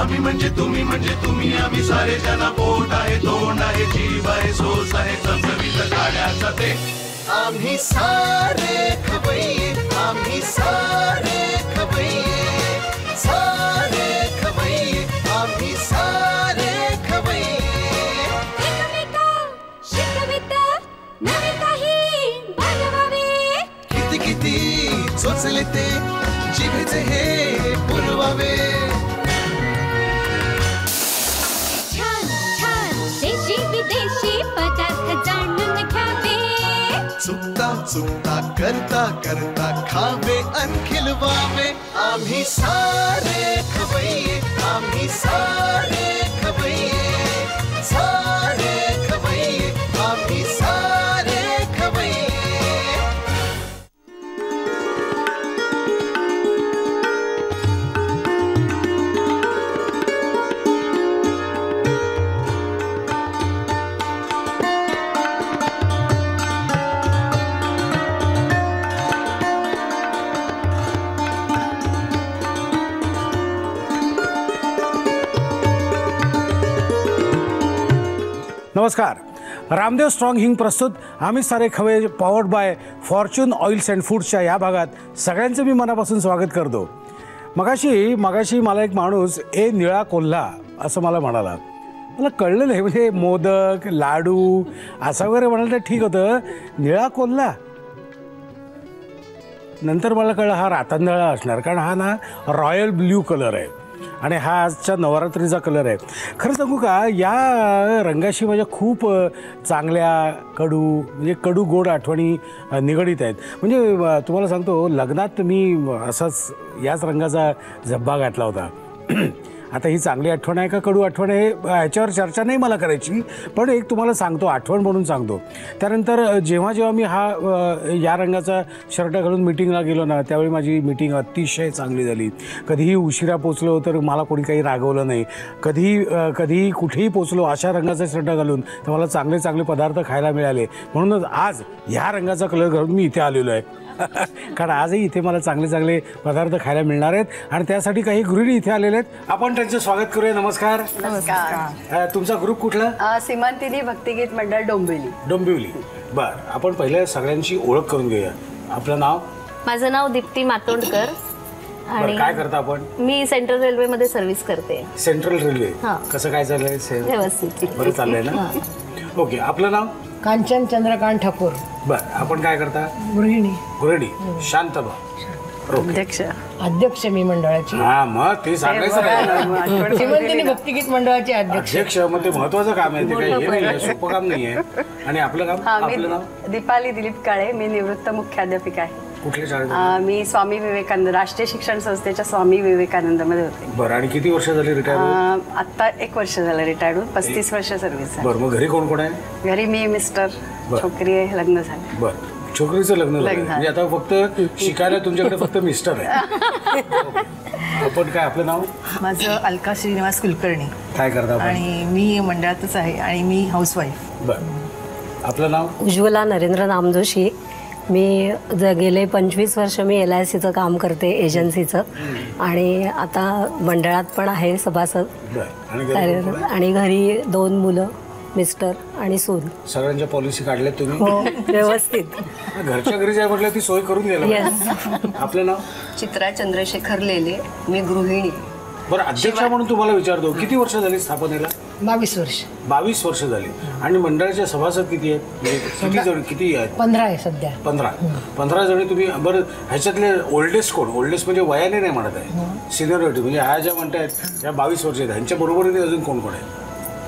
आम्ही म्हणजे तुम्ही आम्ही सारे जना पोट आहे तोंड आहे जीव आहे सोस आहे चमचमीत गाड्याचा ते आम्ही सारे खवय्ये आम्ही सारे खवय्ये सारे खवय्ये आम्ही सारे खवय्ये एकमेका शिकवित नवे काही बनवावे किती किती चोचले ते जिभेचे हे पुरवावे छान छान देशी विदेशी पदार्थ जाणून घ्यावे चुकता चुकता करता करता खावे अन खिलवावे आम्ही सारे खवय्ये आम्ही सारे खवय्ये सारे खवय्ये आम्ही सारे खवय्ये नमस्कार. रामदेव स्ट्रॉंग हिंग प्रस्तुत आम्ही सारे खवे powered by Fortune oils and फूड्सच्या या भागात सगळ्यांचं मी मनापासून स्वागत करतो. मगाशी मला एक माणूस निळा कोल्हा असं मला म्हणाला. मला कळलं नाही म्हणजे मोदक लाडू असं वगैरे म्हणाल तर ठीक होतं. निळा कोल्हा नंतर मला कळलं हा रातंदळा असणार कारण हा ना रॉयल ब्ल्यू कलर आहे आणि हा आजच्या नवरात्रीचा कलर आहे. खरं सांगू का या रंगाशी माझ्या खूप चांगल्या कडू गोड आठवणी निगडीत आहेत. म्हणजे तुम्हाला सांगतो लग्नात मी असाच याच रंगाचा झब्बा घातला होता. आता ही चांगली आठवण आहे का कडू आठवण आहे ह्याच्यावर चर्चा नाही मला करायची पण एक तुम्हाला सांगतो आठवण म्हणून सांगतो. त्यानंतर जेव्हा मी या रंगाचा शर्ट घालून मिटिंगला गेलो ना त्यावेळी माझी मिटिंग अतिशय चांगली झाली. कधीही उशिरा पोचलो तर मला कोणी काही रागवलं नाही. कधीही कुठेही पोचलो अशा रंगाचा शर्ट घालून तर मला चांगले चांगले पदार्थ खायला मिळाले. म्हणूनच आज ह्या रंगाचा कलर घालून मी इथे आलेलो आहे. कारण आजही इथे मला चांगले चांगले पदार्थ खायला मिळणार आहेत आणि त्यासाठी काही गृहिणी इथे आलेले आहेत. आपण त्यांचं स्वागत करूया. नमस्कार. नमस्कार. तुमचा ग्रुप कुठला? सीमांतिनी भक्तिगीत मंडळ डोंबिवली. बरं आपण पहिल्या सगळ्यांची ओळख करून घेऊया. आपलं नाव? माझं नाव दीप्ती मातोंडकर आणि काय करता आपण? मी सेंट्रल रेल्वे मध्ये सर्व्हिस करते. Central railway. कसं काय चाललंय? व्यवस्थित बरं चाललंय ना. ओके. आपलं नाव? कांचन चंद्रकांत ठाकूर. बरं आपण काय करता? गृहिणी. शांत अध्यक्ष मी मंडळाची. हा मग ते सांगायचं सीमांतिनी भक्तिगीत मंडळाचे अध्यक्ष मग ते महत्वाचं काम आहे. ते काही हे नाही आहे सोपं काम नाही आहे. आणि आपलं काम? आपलं नाव? दीपाली दिलीप काळे. मी निवृत्त मुख्याध्यापिका आहे. कुठल्या शाळेत? मी स्वामी विवेकानंद राष्ट्रीय शिक्षण संस्थेच्या स्वामी विवेकानंद मध्ये होते. बरं आणि किती वर्ष झाली रिटायर? आता 1 वर्ष झालं रिटायर्ड होऊन. 35 वर्ष सर्व्हिस. बरं मग घरी कोण कोण आहे? घरी मी मिस्टर छोकरी आहे. लग्न झालं. बरं छोकरीचं लग्न झालं म्हणजे आता फक्त शिकायला तुमच्याकडे फक्त मिस्टर आहे. आपण काय आपलं नाव? माझं अलका श्रीनिवास कुलकर्णी. काय करता? आणि मी मंडळातच आहे आणि मी हाऊसवाईफ. बरं आपलं नाव? उज्ज्वला नरेंद्र नामजोशी. मी गेले 25 वर्ष मी LICचं काम करते एजन्सीचं आणि आता मंडळात पण आहे सभासद. आणि घरी 2 मुलं मिस्टर आणि सून. सगळ्यांच्या पॉलिसी काढल्या तुम्ही? हो व्यवस्थित. घरच्या घरी जाय म्हटलं ती सोय करून गेला. आपलं नाव? चित्रा चंद्रशेखर लेले. मी गृहिणी. बरं अध्यक्ष म्हणून तुम्हाला विचारतो किती वर्ष झाली स्थापनेला? 22 वर्ष. 22 वर्ष झाली. आणि मंडळाचे सभासद किती आहेत? किती आहेत? 15 आहे सध्या. 15 जणी तुम्ही. बरं ह्याच्यातले ओल्डेस्ट कोण? ओल्डेस्ट म्हणजे वयाने नाही म्हणत आहे, सिनियरिटी म्हणजे ह्या ज्या म्हणतायत या 22 वर्ष आहेत ह्यांच्या बरोबरीने अजून कोण कोण आहे?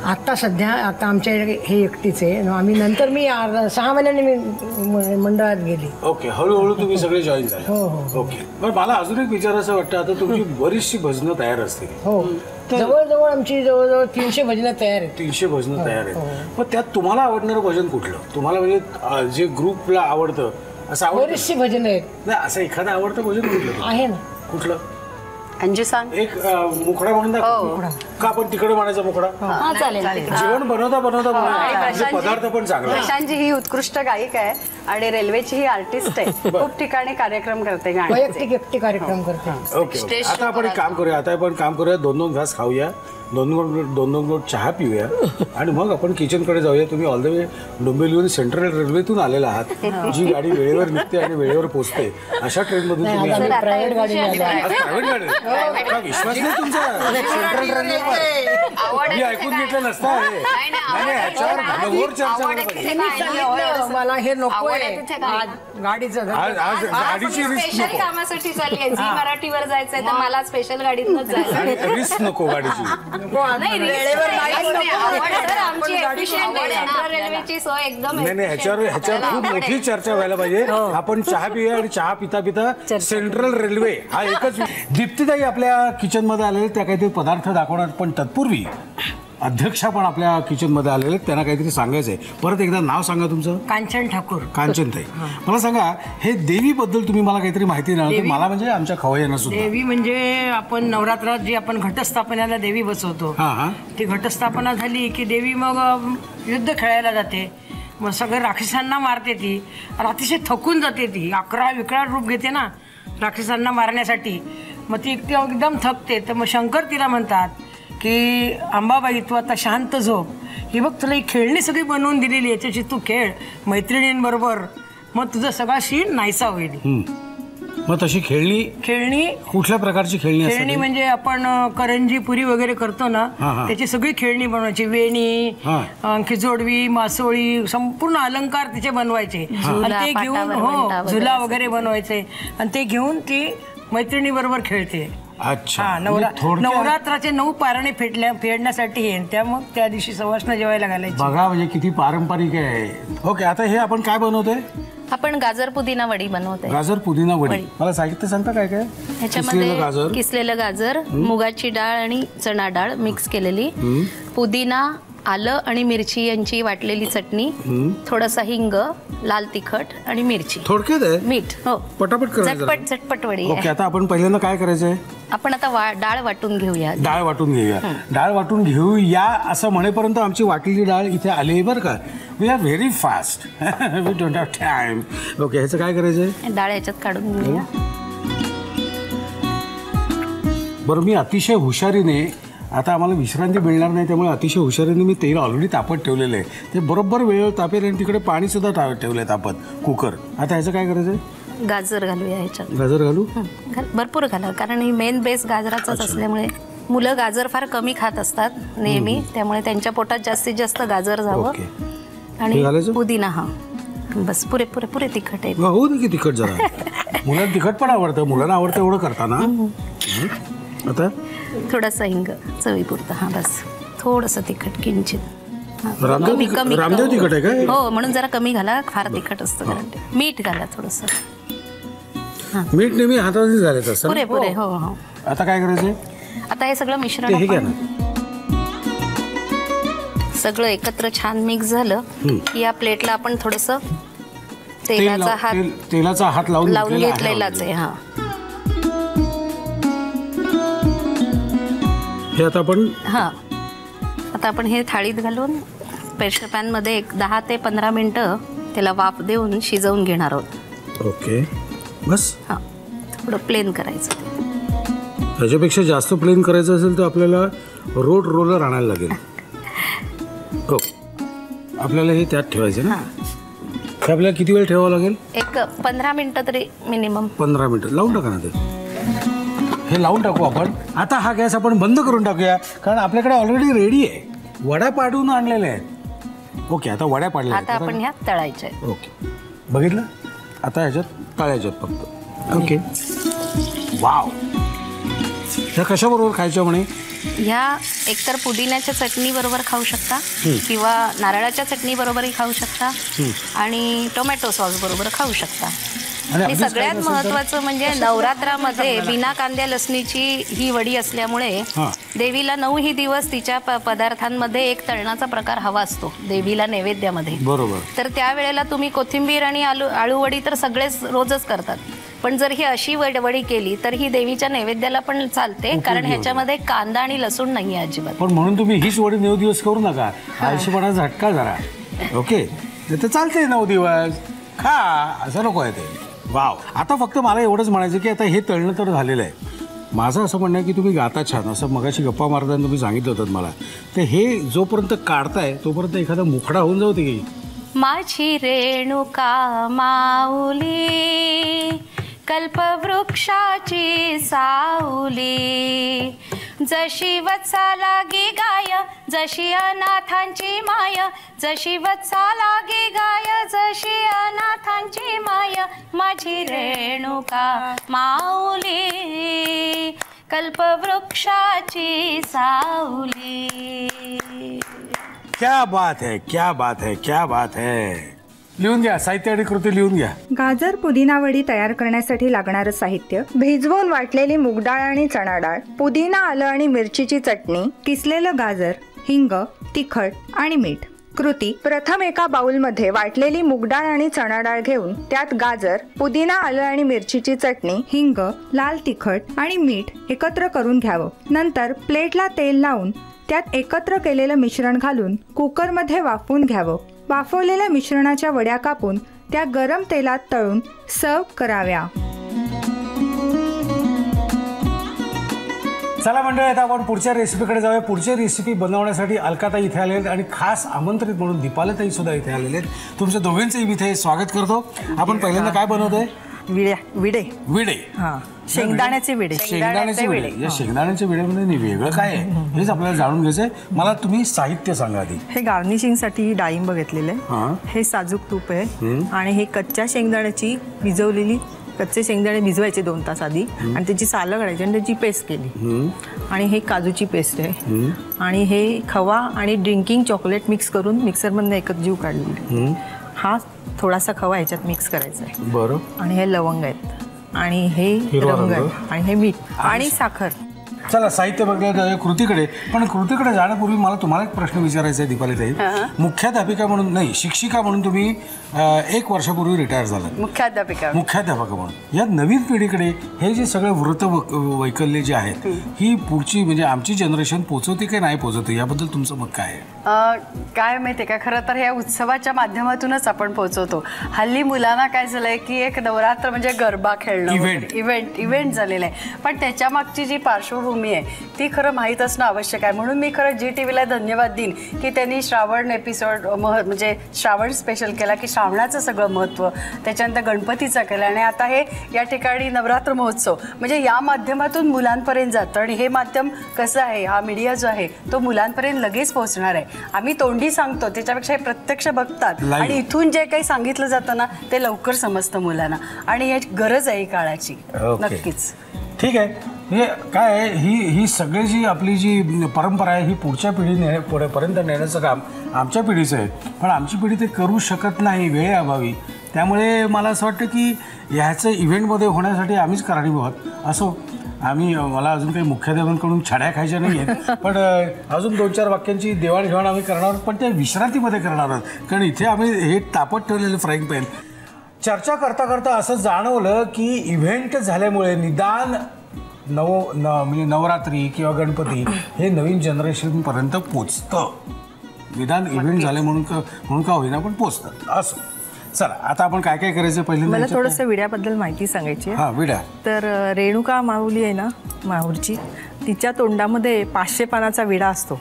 आता सध्या आमच्या हे एकटीच आहे. आम्ही नंतर मी 6 महिन्यांनी मी मंडळात गेली. ओके. हळूहळू तुम्ही सगळे जॉईन झाले. हो. ओके. बरं मला अजून एक विचारायचं वाटतं आता तुमची बरीचशी भजनं तयार असतील. हो जवळजवळ आमची जवळजवळ 300 भजनं तयार आहेत. 300 भजनं तयार आहेत. मग त्यात तुम्हाला आवडणारं भजन कुठलं? तुम्हाला म्हणजे जे ग्रुपला आवडतं असं आवडतं? बरीचशी भजनं आहेत. नाही असं एखादं आवडतं भजन कुठलं आहे ना? कुठलं? अंजू सांग. एक मुखडा म्हणून दाखव. का आपण तिकडे म्हणायचा मुखडा? चालेल. जेवण बनवता पदार्थ पण चांगला. प्रशांतजी ही उत्कृष्ट गायिका आहे आणि रेल्वेची ही आर्टिस्ट आहे. खूप ठिकाणी कार्यक्रम करते गाण्याचे. वैयक्तिक एकटी कार्यक्रम करते. ओके आता आपण एक काम करूया, 2-2 घास खाऊया, 2 ग्लोट चहा पिऊया आणि मग आपण किचनकडे जाऊया. तुम्ही ऑल द वे डोंबिवलीहून सेंट्रल रेल्वेतून आलेला आहात, जी गाडी वेळेवर निघते आणि वेळेवर पोहोचते अशा ट्रेनमधून तुम्ही आले. प्रायव्हेट गाडी प्रायव्हेट गाडी का विश्वास नाही तुमचा सेंट्रल रेल्वेवर? मी ऐकून घेतलं नसतं आहे. नाही ह्याच्यावर घनघोर चर्चा मला हे नकोय गाडीचं. आज गाडीची रिस्क स्पेशल नको कामासाठी चालली आहे. झी मराठीवर जायचंय तर मला स्पेशल गाडीतूनच जायचं. आणि रिस्क नको गाडीची. नाही वेळेवर आमची efficient आहे. सेंट्रल रेल्वेची सोय एकदम नाही ह्याच्यावर खूप मोठी चर्चा व्हायला पाहिजे. आपण चहा पिऊया आणि चहा पिता पिता सेंट्रल रेल्वे हा एकच. दीप्तीताई आपल्या किचन मध्ये आलेले, त्या काहीतरी पदार्थ दाखवणार, पण तत्पूर्वी अध्यक्षा पण आपल्या किचन मध्ये आलेले, त्यांना काहीतरी सांगायचंय. परत एकदा नाव सांगा तुमचं. कांचन ठाकूर. कांचनताई, मला सांगा हे देवीबद्दल तुम्ही मला काहीतरी माहिती नाही. मला म्हणजे आमच्या खवय्यांना सुद्धा. देवी म्हणजे आपण नवरात्रात जी आपण घटस्थापनेला देवी बसवतो, ती घटस्थापना झाली की देवी मग युद्ध खेळायला जाते. मग सगळं राक्षसांना मारते ती, अतिशय थकून जाते ती. 11 विकराळ रूप घेते ना राक्षसांना मारण्यासाठी. मग ती एकदम थकते. तर मग शंकर तिला म्हणतात की अंबाबाई तू आता शांत झोप, ही बघ तुला ही खेळणी सगळी बनवून दिलेली, याच्याशी तू खेळ मैत्रिणींबरोबर, मग तुझं सगळा शीण नाहीसा होईल. मग तशी खेळणी कुठल्या प्रकारची खेळणी म्हणजे आपण करंजी पुरी वगैरे करतो ना, त्याची सगळी खेळणी बनवायची. वेणी, आणखी जोडवी, मासोळी, संपूर्ण अलंकार तिचे बनवायचे आणि ते घेऊन झुला वगैरे बनवायचे आणि ते घेऊन ती मैत्रिणी बरोबर खेळते. अच्छा. नवरात्राचे 9 पारणे फेडण्यासाठी हे, त्या मग त्या दिवशी सवाष्ण जेवायला घालायची. बघा म्हणजे किती पारंपरिक आहे. ओके आता हे आपण काय बनवतोय? आपण गाजर पुदिना वडी बनवतोय. गाजर पुदिना वडी. मला साहित्य सांगता काय काय? ह्याच्यामध्ये किसलेलं गाजर, मुगाची डाळ आणि चणा डाळ मिक्स केलेली, पुदिना, आलं आणि मिरची यांची वाटलेली चटणी, थोडासा हिंग, लाल तिखट आणि मिरची, थोडक्यात मीठ. हो पटापट करायचं. झटपट वडी. ओके आता आपण पहिल्यांदा काय करायचंय? आपण आता डाळ वाटून घेऊया. डाळ वाटून घेऊया असं म्हणेपर्यंत आमची वाटलेली डाळ इथे आली आहे बरं का. We are very fast, we don't have time. Okay ह्याचं काय करायचंय? डाळ ह्याच्यात काढून घेऊया. बरं मी अतिशय हुशारीने, आता आम्हाला विश्रांती मिळणार नाही त्यामुळे अतिशय हुशारीने मी तेल ऑलरेडी तापत ठेवलेलं आहे. ते बरोबर वेळेवर तापेल आणि तिकडे पाणी सुद्धा ठेवलंय तापत, कुकर. आता ह्याचं काय करायचंय? गाजर घालूया ह्याच्यात. गाजर घालू? भरपूर घाला, कारण ही मेन बेस गाजराचाच असल्यामुळे. मुलं गाजर फार कमी खात असतात नेहमी, त्यामुळे त्यांच्या पोटात जास्तीत जास्त गाजर जावं. आणि पुदिना. बस पुरे तिखट आहे. हो की तिखट जरा. मुलांना तिखट पण आवडतं, मुलांना आवडतं एवढं करताना. आता थोडासा हिंग चवीपुरता. बस थोडंसं तिखट किंचित. रामदेव तिखट आहे काय? हो म्हणून जरा कमी घाला, फार तिखट असतं. मीठ घाला थोडंसं. मीठ नेहमी हातातच घालायचं असतं. पुरे. हो. आता काय करायचंय? आता हे सगळं मिश्रण सगळं एकत्र छान मिक्स झालं की या प्लेटला आपण थोडंसं तेलाचा हात लावून घेतलेलाच आहे. हे आता आपण हे थाळीत घालून प्रेशर पॅन मध्ये 10 ते 15 मिनिटं त्याला वाफ देऊन शिजवून घेणार आहोत. ओके बस. थोडं प्लेन करायचं. ह्याच्यापेक्षा जास्त प्लेन करायचं असेल तर आपल्याला रोलर आणायला लागेल. हो आपल्याला हे त्यात ठेवायचं ना. हे आपल्याला किती वेळ ठेवावं लागेल? एक 15 मिनिटं तरी मिनिमम. 15 मिनिटं लावून टाका ना ते. हे लावून टाकू आपण. आता हा गॅस आपण बंद करून टाकूया, कारण आपल्याकडे ऑलरेडी रेडी आहे. वड्या पाडून आणलेल्या आहेत. ओके आता वड्या पाडल्या आता आपण ह्या तळायच्या आहेत. ओके बघितलं. आता ह्याच्यात तळायच्यात फक्त. Okay wow. ह्या कशाबरोबर खायच्या म्हणे? ह्या एकतर पुदिन्याच्या चटणी बरोबर खाऊ शकता किंवा नारळाच्या चटणी बरोबरही खाऊ शकता आणि टोमॅटो सॉस बरोबर खाऊ शकता. आणि सगळ्यात महत्वाचं म्हणजे नवरात्रामध्ये बिना कांद्या लसणीची ही वडी असल्यामुळे देवीला 9ही दिवस तिच्या पदार्थांमध्ये एक तळणाचा प्रकार हवा असतो देवीला नैवेद्यामध्ये. बरोबर. तर त्यावेळेला तुम्ही कोथिंबीर आणि आळू वडी तर सगळेच रोजच करतात, पण जर ही अशी वडी केली तर ही देवीच्या नैवेद्याला पण चालते, कारण ह्याच्यामध्ये कांदा आणि लसूण नाही आहे अजिबात. पण म्हणून तुम्ही हीच वडी 9 दिवस करू नका, आळशीपणा झटका जरा. ओके तर चालते 9 दिवस. खा, असं नको आहे ते. वाव. आता फक्त मला एवढंच म्हणायचं की आता हे तळणं तर झालेलं आहे. माझं असं म्हणणं आहे की तुम्ही गाता छान, असं मगाशी गप्पा मारताना तुम्ही सांगितलं होतं मला. तर हे जोपर्यंत काढताय तोपर्यंत एखादा मुखडा होऊन जाऊ दे की. माझी रेणुका माऊली कल्पवृक्षाची सावली, जशी वत्सा लागी गाय जशी अनाथांची माय, जशी वत्सा लागी गाय जशी अनाथांची माय, माझी रेणुका माऊली कल्पवृक्षाची सावली. क्या बात है, क्या बात है, क्या बात है. लिहून घ्या, साहित्य आणि कृती लिहून घ्या. गाजर पुदिना वडी तयार करण्यासाठी लागणारं साहित्य: भिजवून वाटलेली मूग डाळ आणि चणा डाळ, पुदिना आलं आणि मिरचीची चटणी, किसलेलं गाजर, हिंग, तिखट आणि मीठ. कृती: प्रथम एका बाउलमध्ये वाटलेली मूग डाळ आणि चणा डाळ घेऊन त्यात गाजर, पुदिना आलं आणि मिरचीची चटणी, हिंग, लाल तिखट आणि मीठ एकत्र करून घ्यावं. नंतर प्लेटला तेल लावून त्यात एकत्र केलेलं मिश्रण घालून कुकरमध्ये वाफवून घ्यावं. वाफवलेल्या मिश्रणाच्या वड्या कापून त्या गरम तेलात तळून सर्व कराव्या. चला मंडळी, आता आपण पुढच्या रेसिपीकडे जाऊया. पुढची रेसिपी बनवण्यासाठी अलकाताई इथे आलेले आहेत आणि खास आमंत्रित म्हणून दीपालीताई सुद्धा इथे आलेले आहेत. तुमच्या दोघांचंही मी इथे स्वागत करतो. आपण पहिल्यांदा काय बनवतोय? विडे. विडे. शेंगदाण्याचे विडे. शेंगदाण्याचे विडे. या शेंगदाण्याच्या विड्यामध्ये वेगळं काय आहे हेच आपल्याला जाणून घ्यायचंय. मला तुम्ही साहित्य सांगा आधी. हे गार्निशिंगसाठी डाळिंब घेतलेलं आहे, हे साजूक तूप आहे आणि हे कच्च्या शेंगदाण्याची भिजवलेली, कच्चे शेंगदाणे भिजवायचे 2 तास आधी आणि त्याची सालं काढायची आणि त्याची पेस्ट केली. आणि हे काजूची पेस्ट आहे आणि हे खवा आणि ड्रिंकिंग चॉकलेट मिक्स करून मिक्सरमधून एकच जीव काढलेली. हा थोडासा खवा ह्याच्यात मिक्स करायचा आहे. बरं. आणि हे लवंग आहेत आणि हे रंग आहे आणि हे मीठ आणि साखर. चला साहित्य बघूया कृतीकडे. पण कृतीकडे जाण्यापूर्वी मला तुम्हाला एक प्रश्न विचारायचा आहे दीपालीताई. मुख्याध्यापिका म्हणून नाही, शिक्षिका म्हणून तुम्ही 1 वर्षापूर्वी रिटायर झालात. मुख्याध्यापिका म्हणून या नवीन पिढीकडे हे जे सगळे व्रत वैकल्य जे आहेत ही पुढची म्हणजे आमची जनरेशन पोचवते की नाही पोचवते, याबद्दल तुमचं मत काय आहे? काय माहिती का, खरं तर ह्या उत्सवाच्या माध्यमातूनच आपण पोहोचवतो. हल्ली मुलांना काय झालंय की एक नवरात्र म्हणजे गरबा खेळणं, इव्हेंट झालेला आहे. पण त्याच्या मागची जी पार्श्वभूमी आहे ती खरं माहीत असणं आवश्यक आहे. म्हणून मी खरं GTVला धन्यवाद देईन की त्यांनी श्रावण एपिसोड म्हणजे श्रावण स्पेशल केला, की श्रावणाचं सगळं महत्त्व, त्याच्यानंतर गणपतीचं केलं आणि आता हे या ठिकाणी नवरात्र महोत्सव म्हणजे या माध्यमातून मुलांपर्यंत जातं. आणि हे माध्यम कसं आहे, हा मीडिया जो आहे तो मुलांपर्यंत लगेच पोहोचणार आहे. आम्ही तोंडी सांगतो त्याच्यापेक्षा हे प्रत्यक्ष बघतात आणि इथून जे काही सांगितलं जातं ना ते लवकर समजतं मुलांना आणि याची गरज आहे काळाची. नक्कीच. ठीक आहे. म्हणजे काय आहे, ही सगळी जी आपली जी परंपरा आहे ही पुढच्या पुढेपर्यंत नेण्याचं काम आमच्या पिढीचं आहे. पण आमची पिढी ते करू शकत नाही वेळेअभावी. त्यामुळे मला असं वाटतं की ह्याचं इव्हेंटमध्ये होण्यासाठी आम्हीच कारणीभूत असो. मला अजून काही मुख्याध्यापकांकडून छड्या खायच्या नाही आहेत, पण अजून 2-4 वाक्यांची देवाणघेवाण आम्ही करणार आहोत, पण त्या विश्रांतीमध्ये करणार आहोत. कारण इथे आम्ही हे तापत ठेवलेलं फ्राईंग पॅन. चर्चा करता करता असं जाणवलं की इव्हेंट झाल्यामुळे निदान म्हणजे नवरात्री किंवा गणपती हे नवीन जनरेशनपर्यंत पोचतं. निदान इव्हेंट झाले म्हणून का होईना पण पोचतं असं. चला आता आपण काय काय करायचं पहिल्यांदा. मला थोडंसं विड्याबद्दल माहिती सांगायची आहे. विड्या. तर रेणुका माऊली आहे ना माहूरची, तिच्या तोंडामध्ये 500 पानाचा विडा असतो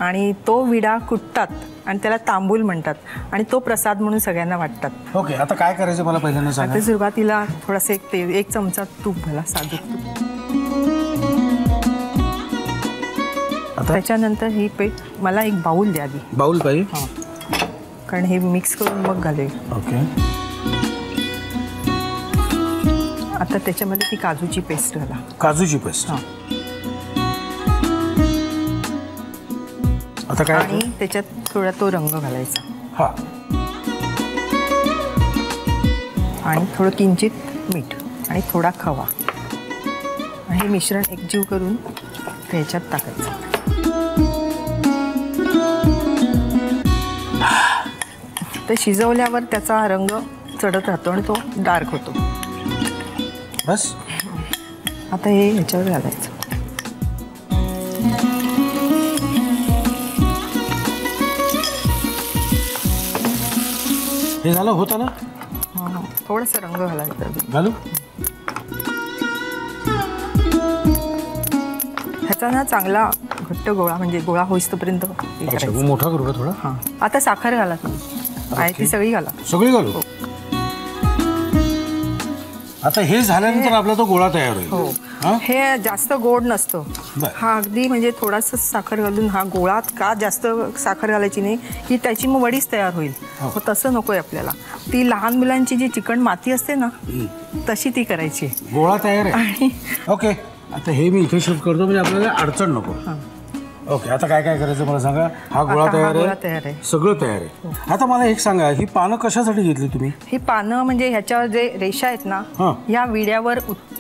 आणि तो विडा कुटतात आणि त्याला तांबूल म्हणतात आणि तो प्रसाद म्हणून सगळ्यांना वाटतात. ओके, आता काय करायचं मला पहिल्यांदा सांगा. आता सुरुवातीला थोडासा 1 चमचा तूप घाला, साजूक तूप. त्याच्यानंतर ही पेट मला एक बाऊल द्या आधी. बाऊल पाहिजे कारण हे मिक्स करून मग घालेल. ओके. आता त्याच्यामध्ये ती काजूची पेस्ट घाला. काजूची पेस्ट. आता काय आणि त्याच्यात थोडा तो रंग घालायचा. आणि थोडं किंचित मीठ आणि थोडा खवा आणि हे मिश्रण एकजीव करून त्याच्यात टाकायचं. ते शिजवल्यावर त्याचा रंग चढत राहतो आणि तो डार्क होतो. बस. आता हे ह्याच्यावर घालायचं. हे झालं होतं ना. थोडासा रंग घालायचा. घालू? ह्याचा ना चांगला घट्ट गोळा म्हणजे गोळा होईस्तोपर्यंत मोठा करू का थोडा? हां. आता साखर घाला आहे ती सगळी घाला. सगळी घालू? आता हे झाल्यानंतर आपला तो गोळा तयार होईल. हो. हे जास्त गोड नसतो. हा अगदी म्हणजे थोडासा साखर घालून हा गोळा का जास्त साखर घालायची नाही की त्याची मग वडीच तयार होईल. मग तसं नकोय आपल्याला. ती लहान मुलांची जी चिकन माती असते ना तशी ती करायची. गोळा तयार आहे. ओके, आता हे मी इथे शिफ्ट करतो म्हणजे आपल्याला अडचण नको. ओके, आता काय काय करायचं मला सांगा. हा गोळा तयार आहे, सगळं तयार आहे. आता मला एक सांगा, ही पानं कशासाठी घेतली तुम्ही? ही पानं म्हणजे ह्याच्यावर जे रेषा आहेत ना या विड्यावर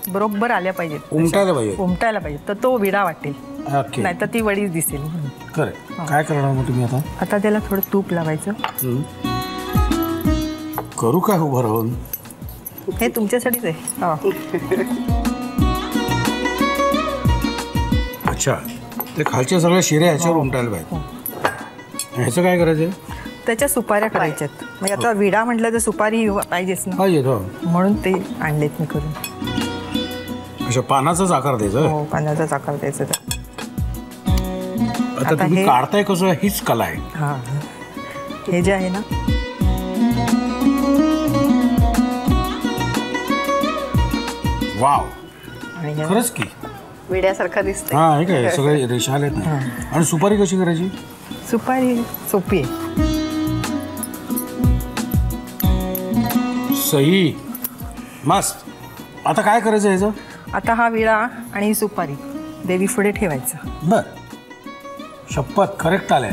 बरोबर आल्या पाहिजेत, उमटायला पाहिजे, तर तो विडा वाटेल. नाही तर ती वडीच दिसेल. खरं. काय करणार मग तुम्ही आता? आता त्याला थोडं तूप लावायचं. करू काय उभं राहून? हे तुमच्यासाठीच आहे. अच्छा, ते खालच्या सगळ्या शिऱ्या ह्याच्यावर उमटायला पाहिजे. ह्याचं काय करायचं? त्याच्या सुपाऱ्या करायच्यात. म्हणजे आता विडा म्हटलं तर सुपारी पाहिजेच ना. पाहिजे. म्हणून ते आणलेत मी करून. अच्छा, पानाचाच आकार द्यायचा? हो, पानाचाच आकार द्यायचा. आता तुम्ही काढताय कसं हीच कला आहे. हा, हे जे आहे ना वाव, खरंच की विड्यासारखं दिसतं. हा, हे काय सगळे रेषा आलेत ना. आणि सुपारी कशी करायची? सुपारी सोपी आहे. सही, मस्त. आता काय करायचं ह्याचं? आता हा विडा आणि सुपारी देवी पुढे ठेवायचं. बर, शपथ करेक्ट आलंय.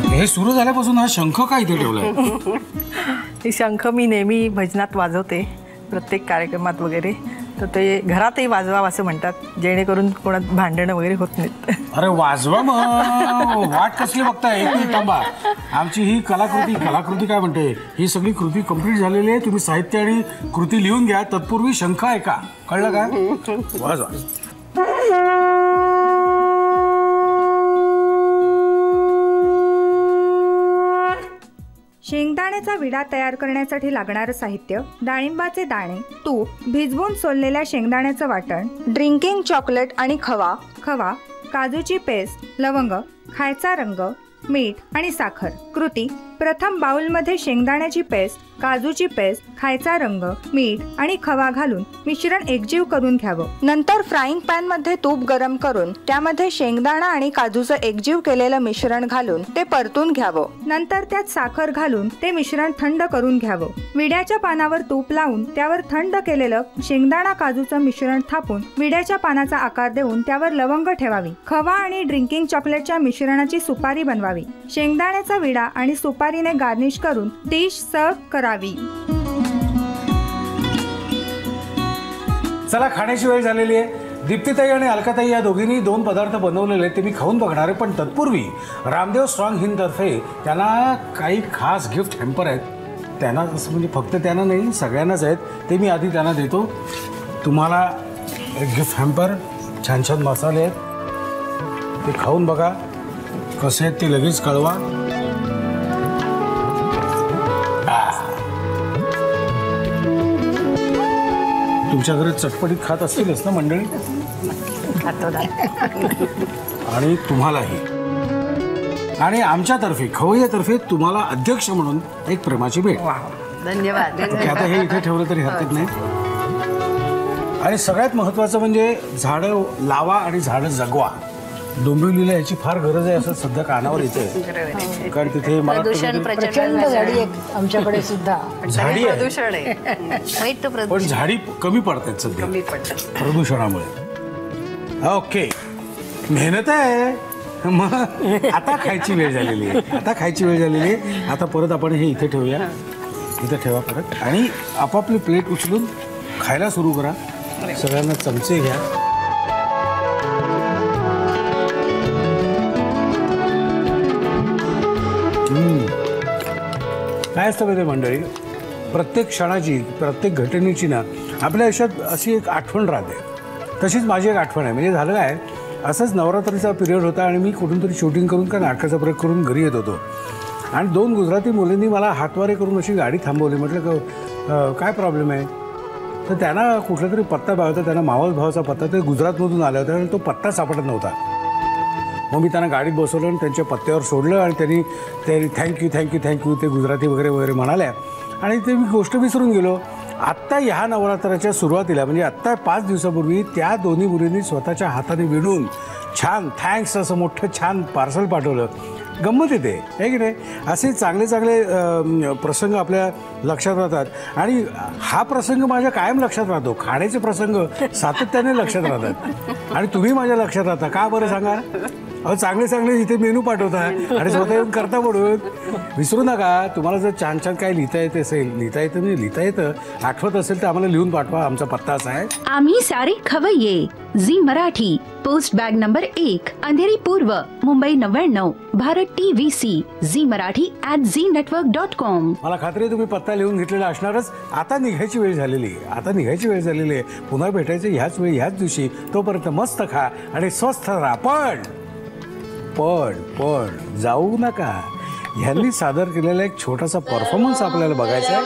हे सुरू झाल्यापासून हा शंख का इथे ठेवलाय? हे शंख मी नेहमी भजनात वाजवते, प्रत्येक कार्यक्रमात वगैरे. तर ते घरातही वाजवा असं म्हणतात, जेणेकरून कोणात भांडणं वगैरे होत नाहीत. अरे वाजवा मग, वाट कसली बघताय? एक थांबा, आमची ही कलाकृती काय म्हणते, ही सगळी कृती कंप्लीट झालेली आहे. तुम्ही साहित्य आणि कृती लिहून घ्या, तत्पूर्वी शंख आहे का, कळलं का? वाजवा. शेंगदाण्याचा विडा तयार करण्यासाठी लागणारं साहित्य: डाळिंबाचे दाणे, तूप, भिजवून सोललेल्या शेंगदाण्याचं वाटण, ड्रिंकिंग चॉकलेट आणि खवा, काजूची पेस्ट, लवंग, खायचा रंग, मीठ आणि साखर. कृती: प्रथम बाउलमध्ये शेंगदाण्याची पेस्ट, काजूची पेस्ट, खायचा रंग, मीठ आणि खवा घालून मिश्रण एकजीव करून घ्यावं. नंतर फ्राईंग पॅन मध्ये तूप गरम करून त्यामध्ये शेंगदाणा आणि काजूचं एकजीव केलेलं मिश्रण घालून ते परतून घ्यावं. नंतर त्यात साखर घालून ते मिश्रण थंड करून घ्यावं. विड्याच्या पानावर तूप लावून त्यावर थंड केलेलं शेंगदाणा काजूचं मिश्रण थापून विड्याच्या पानाचा आकार देऊन त्यावर लवंग ठेवावी. खवा आणि ड्रिंकिंग चॉकलेटच्या मिश्रणाची सुपारी बनवावी. शेंगदाण्याचा विडा आणि सुपारीने गार्निश करून डिश सर्व्ह करावी. चला, खाण्याची वेळ झालेली आहे. दीप्तीताई आणि अलकाताई या दोघींनी 2 पदार्थ बनवलेले ते मी खाऊन बघणार आहे. पण तत्पूर्वी रामदेव स्ट्रॉंग हिंदतर्फे त्यांना काही खास गिफ्ट हॅम्पर आहेत. त्यांना असं म्हणजे फक्त त्यांना नाही, सगळ्यांनाच आहेत. ते मी आधी त्यांना देतो. तुम्हाला एक गिफ्ट हॅम्पर, छान छान मसाले आहेत, ते खाऊन बघा कसे आहेत ते लगेच कळवा. तुमच्या घरी चटपटीत खात असतीलच ना मंडळी? आणि तुम्हालाही. आणि आमच्यातर्फे, खवय्यातर्फे तुम्हाला अध्यक्ष म्हणून एक प्रेमाची भेट. धन्यवाद. आता हे इथे ठेवलं तरी हरकत नाही. आणि सगळ्यात महत्त्वाचं म्हणजे झाडं लावा आणि झाडं जगवा. डोंबिवलीला याची फार गरज आहे असं सध्या कानावर येते. कारण तिथे मला प्रचंड झाडी आहे आमच्याकडे सुद्धा. झाडी प्रदूषण आहे, पण झाडी कमी पडतात सध्या प्रदूषणामुळे. ओके, मेहनत आहे. मग आता खायची वेळ झालेली आहे. आता परत आपण हे इथे ठेवूया. इथे ठेवा परत आणि आपापली प्लेट उचलून खायला सुरू करा. सगळ्यांना चमचे घ्या. काय असतं माहिती मंडळी, प्रत्येक क्षणाची, प्रत्येक घटनेची ना आपल्या आयुष्यात अशी एक आठवण राहते. तशीच माझी एक आठवण आहे. म्हणजे झालं काय, असंच नवरात्रीचा पिरियड होता आणि मी कुठून तरी शूटिंग करून का नाटकाचा प्रयोग करून घरी येत होतो. आणि 2 गुजराती मुलींनी मला हातवारे करून अशी गाडी थांबवली. म्हटलं काय प्रॉब्लेम आहे? तर त्यांना कुठला तरी पत्ता होता, त्यांना मावस भावाचा पत्ता, ते गुजरातमधून आले होते आणि तो पत्ता सापडत नव्हता. मग मी त्यांना गाडीत बसवलं आणि त्यांच्या पत्त्यावर सोडलं आणि त्यांनी थँक्यू ते गुजराती वगैरे म्हणाल्या आणि ते मी गोष्ट विसरून गेलो. आत्ता ह्या नवरात्राच्या सुरुवातीला म्हणजे आत्ता 5 दिवसापूर्वी त्या दोन्ही मुलींनी स्वतःच्या हाताने विणून छान थँक्स असं मोठं छान पार्सल पाठवलं. गंमत येते आहे की नाही? असे चांगले चांगले प्रसंग आपल्या लक्षात राहतात आणि हा प्रसंग माझ्या कायम लक्षात राहतो. खाण्याचे प्रसंग सातत्याने लक्षात राहतात आणि तुम्ही माझ्या लक्षात राहता का बरं सांगा? चांगले चांगले इथे मेनू पाठवता आणि स्वतः येऊन करता पडून. विसरू नका, तुम्हाला जर छान छान काय लिहिता येतं आठवत असेल तर आम्हाला लिहून पाठवा. आमचा पत्ता असा आहे, आम्ही सारे खवय्ये, Zee Marathi, post bag number 1, Andheri पूर्व, Mumbai 99, Bharat TVC, Zee Marathi @ZNetwork.com. मला खात्री आहे तुम्ही पत्ता लिहून घेतलेला असणारच. आता निघायची वेळ झालेली आहे. पुन्हा भेटायचं ह्याच वेळी ह्याच दिवशी. तोपर्यंत मस्त खा आणि स्वस्थ राहा. पण जाऊ नका. ह्यांनी सादर केलेला एक छोटासा परफॉर्मन्स आपल्याला बघायचा आहे.